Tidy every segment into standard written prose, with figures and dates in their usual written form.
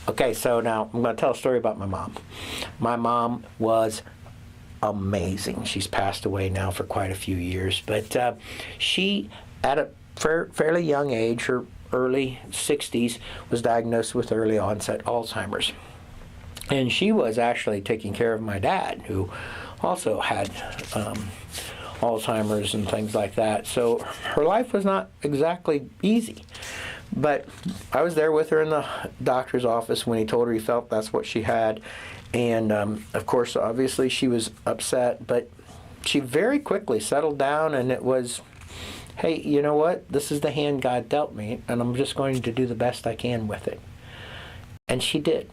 Okay, so now I'm going to tell a story about my mom. My mom was amazing. She's passed away now for quite a few years, but she, at a fairly young age, her early 60s, was diagnosed with early onset Alzheimer's. And she was actually taking care of my dad, who also had Alzheimer's and things like that. So her life was not exactly easy. But I was there with her in the doctor's office when he told her he felt that's what she had. And of course, obviously, she was upset, but she very quickly settled down, and it was, hey, you know what? This is the hand God dealt me, and I'm just going to do the best I can with it. And she did.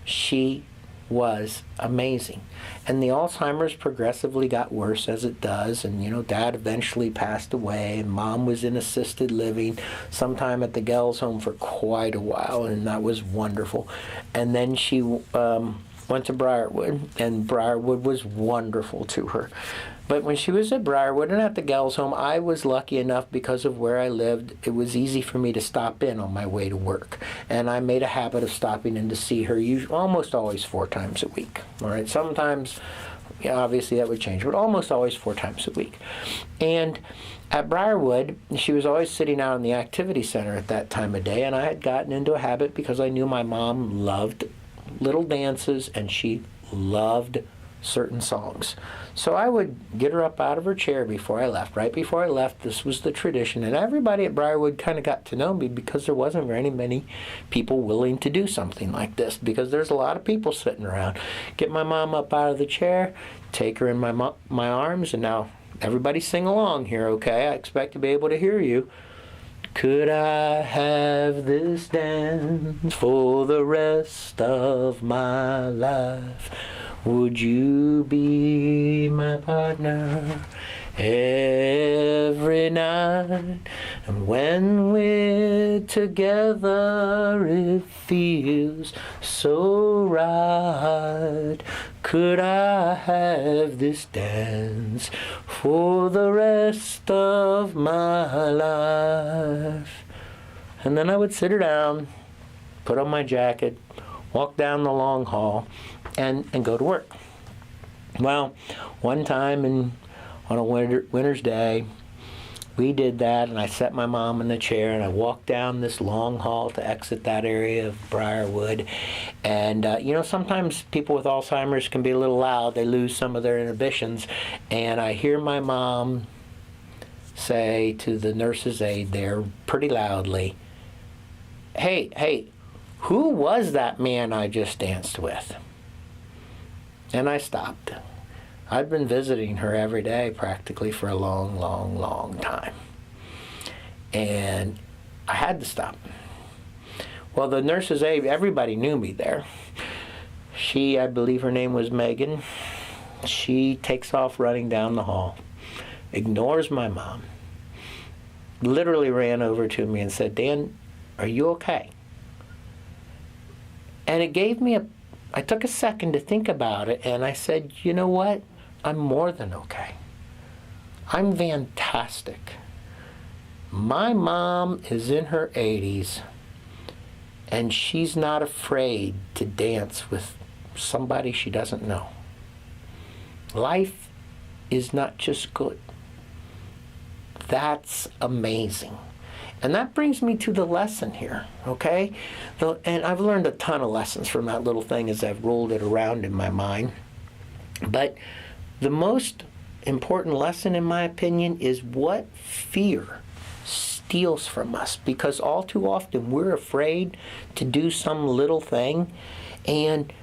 She was amazing. And the Alzheimer's progressively got worse, as it does, and Dad eventually passed away, and Mom was in assisted living sometime at the Gels home for quite a while, and that was wonderful. And then she went to Briarwood, and Briarwood was wonderful to her. But when she was at Briarwood and at the Gels home, I was lucky enough, because of where I lived, it was easy for me to stop in on my way to work. And I made a habit of stopping in to see her almost always 4 times a week. All right, sometimes, obviously that would change, but almost always 4 times a week. And at Briarwood, she was always sitting out in the activity center at that time of day, and I had gotten into a habit because I knew my mom loved little dances and she loved certain songs. So I would get her up out of her chair before I left. Right before I left, this was the tradition, and everybody at Briarwood kind of got to know me because there wasn't very many people willing to do something like this, because there's a lot of people sitting around. Get my mom up out of the chair, take her in my arms, and now everybody sing along here, okay? I expect to be able to hear you. Could I have this dance for the rest of my life? Would you be my partner every night? And when we're together, it feels so right. Could I have this dance for the rest of my life? And then I would sit her down, put on my jacket, walk down the long hall, and go to work. Well, one time on a winter's day, we did that, and I set my mom in the chair, and I walked down this long hall to exit that area of Briarwood. And, sometimes people with Alzheimer's can be a little loud. They lose some of their inhibitions. And I hear my mom say to the nurse's aide there pretty loudly, hey, who was that man I just danced with? And I stopped. I'd been visiting her every day practically for a long, long, long time. And I had to stop. Well, the nurse's aide, everybody knew me there. I believe her name was Megan. She takes off running down the hall, ignores my mom, literally ran over to me and said, Dan, are you okay? And it gave me I took a second to think about it, and I said, you know what? I'm more than okay. I'm fantastic. My mom is in her 80s, and she's not afraid to dance with somebody she doesn't know. Life is not just good. That's amazing. And that brings me to the lesson here, okay? And I've learned a ton of lessons from that little thing as I've rolled it around in my mind. But the most important lesson, in my opinion, is what fear steals from us. Because all too often we're afraid to do some little thing. And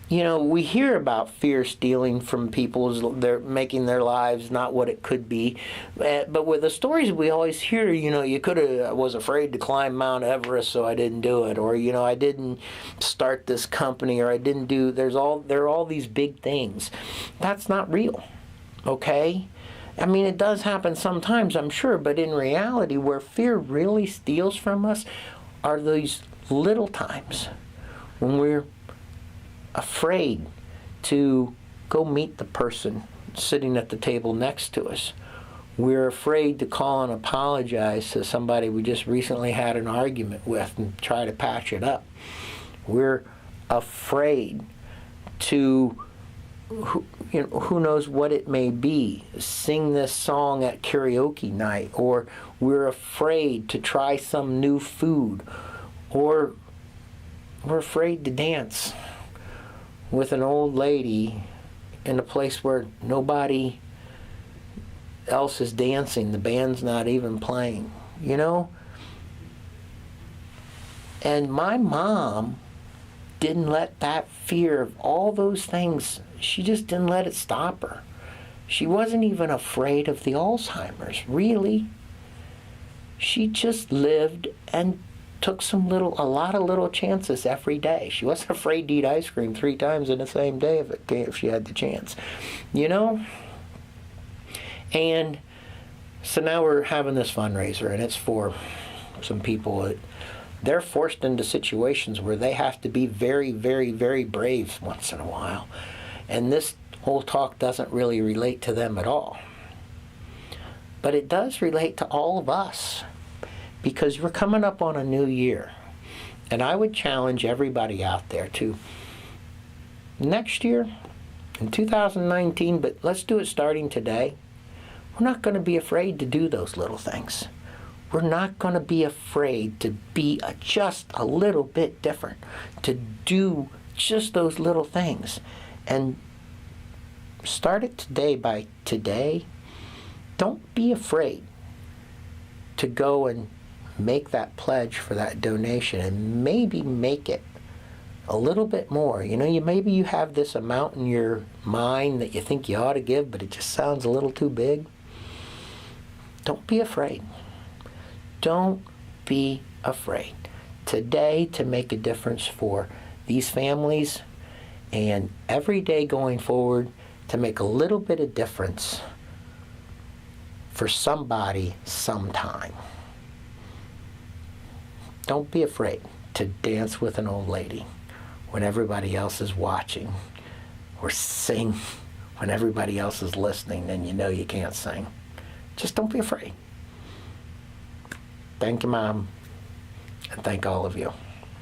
we hear about fear stealing from people. They're making their lives not what it could be. But with the stories we always hear, I was afraid to climb Mount Everest, so I didn't do it. Or, I didn't start this company, or I didn't do, there are all these big things. That's not real, okay? I mean, it does happen sometimes, I'm sure, but in reality, where fear really steals from us are these little times when we're afraid to go meet the person sitting at the table next to us. We're afraid to call and apologize to somebody we just recently had an argument with and try to patch it up. We're afraid to, who knows what it may be, sing this song at karaoke night, or we're afraid to try some new food, or we're afraid to dance with an old lady in a place where nobody else is dancing, the band's not even playing, And my mom didn't let that fear of all those things, she just didn't let it stop her. She wasn't even afraid of the Alzheimer's, really. She just lived and took a lot of little chances every day. She wasn't afraid to eat ice cream 3 times in the same day if she had the chance, And so now we're having this fundraiser, and it's for some people that they're forced into situations where they have to be very, very, very brave once in a while. And this whole talk doesn't really relate to them at all. But it does relate to all of us, because we're coming up on a new year. And I would challenge everybody out there to, next year, in 2019, but let's do it starting today, we're not going to be afraid to do those little things. We're not going to be afraid to be just a little bit different, to do just those little things. And start it today by today. Don't be afraid to go and make that pledge for that donation, and maybe make it a little bit more. Maybe you have this amount in your mind that you think you ought to give, but it just sounds a little too big. Don't be afraid. Don't be afraid today to make a difference for these families, and every day going forward to make a little bit of difference for somebody sometime. Don't be afraid to dance with an old lady when everybody else is watching, or sing when everybody else is listening and you can't sing. Just don't be afraid. Thank you, Mom, and thank all of you.